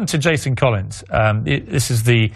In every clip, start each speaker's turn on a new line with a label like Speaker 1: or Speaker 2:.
Speaker 1: To Jason Collins, this is the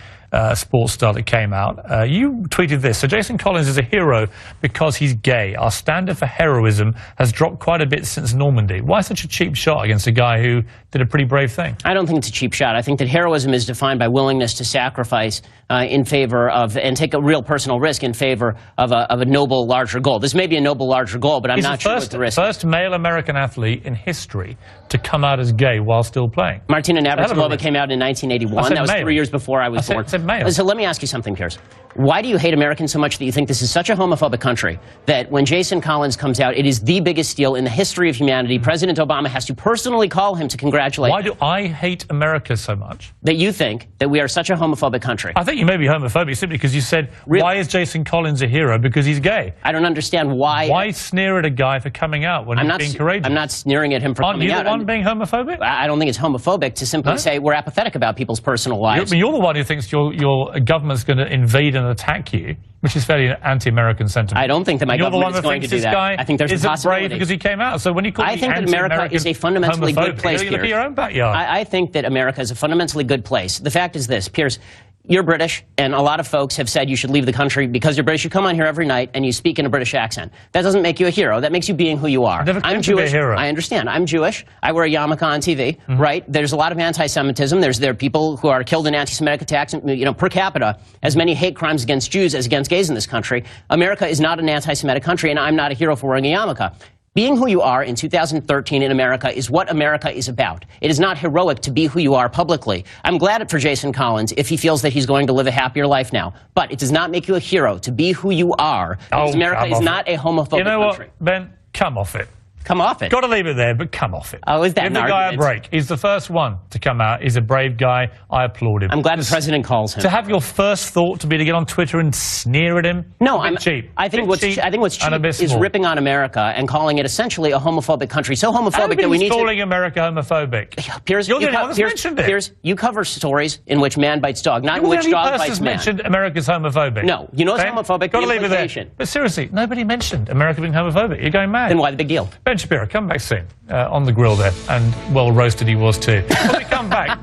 Speaker 1: sports star that came out. You tweeted this. So Jason Collins is a hero because he's gay. Our standard for heroism has dropped quite a bit since Normandy. Why such a cheap shot against a guy who did a pretty brave thing?
Speaker 2: I don't think it's a cheap shot. I think that heroism is defined by willingness to sacrifice in favor of, and take a real personal risk in favor of a noble, larger goal. This may be a noble, larger goal, but I'm not sure what the risk is. First
Speaker 1: male American athlete in history to come out as gay while still playing.
Speaker 2: Martina Navratilova came out in 1981. That was male. 3 years before I was born.
Speaker 1: I said male.
Speaker 2: So let me ask you something, Piers. Why do you hate Americans so much that you think this is such a homophobic country that when Jason Collins comes out, it is the biggest steal in the history of humanity? President Obama has to personally call him to congratulate him.
Speaker 1: Why do I hate America so much?
Speaker 2: That you think that we are such a homophobic country.
Speaker 1: I think you may be homophobic simply because you said, really? Why is Jason Collins a hero? Because he's gay.
Speaker 2: I don't understand why.
Speaker 1: Why sneer at a guy for coming out when he's being courageous?
Speaker 2: I'm not sneering at him for coming out.
Speaker 1: Aren't you the one being homophobic?
Speaker 2: I don't think it's homophobic to simply say we're apathetic about people's personal lives.
Speaker 1: You're the one who thinks your government's going to invade and attack you, which is fairly anti-American sentiment.
Speaker 2: I don't think that my government is going to do that. I think there's a possibility.
Speaker 1: Brave because he came out. So when you call
Speaker 2: I think that America is a fundamentally good place,
Speaker 1: Piers. Your own backyard.
Speaker 2: I think that America is a fundamentally good place. The fact is this, Piers. You're British, and a lot of folks have said you should leave the country because you're British. You come on here every night and you speak in a British accent. That doesn't make you a hero. That makes you being who you are.
Speaker 1: I'm Jewish.
Speaker 2: I understand. I'm Jewish. I wear a yarmulke on TV, right? There's a lot of anti-Semitism. There are people who are killed in anti-Semitic attacks, per capita, as many hate crimes against Jews as against gays in this country. America is not an anti-Semitic country, and I'm not a hero for wearing a yarmulke. Being who you are in 2013 in America is what America is about. It is not heroic to be who you are publicly. I'm glad for Jason Collins if he feels that he's going to live a happier life now. But it does not make you a hero to be who you are, because America is not a homophobic country.
Speaker 1: You know what, Ben? Come off it.
Speaker 2: Come off it.
Speaker 1: Got to leave it there, but come off it.
Speaker 2: Oh, is that
Speaker 1: Give the guy a break. He's the first one to come out. He's a brave guy. I applaud him.
Speaker 2: I'm glad the president calls him.
Speaker 1: To have your first thought to be to get on Twitter and sneer at him?
Speaker 2: No, I'm
Speaker 1: cheap.
Speaker 2: I think what's cheap is ripping on America and calling it essentially a homophobic country. So homophobic that we need to...
Speaker 1: calling America homophobic.
Speaker 2: Piers,
Speaker 1: you're the one that's mentioned it.
Speaker 2: Piers, you cover stories in which man bites dog, not in which dog bites man.
Speaker 1: Mentioned America's homophobic.
Speaker 2: No, you know it's homophobic.
Speaker 1: Got to leave it there. But seriously, nobody mentioned America being homophobic. You're going mad.
Speaker 2: Then why the big deal?
Speaker 1: Ben Shapiro, come back soon. On the grill there, and well roasted he was too. When we come back.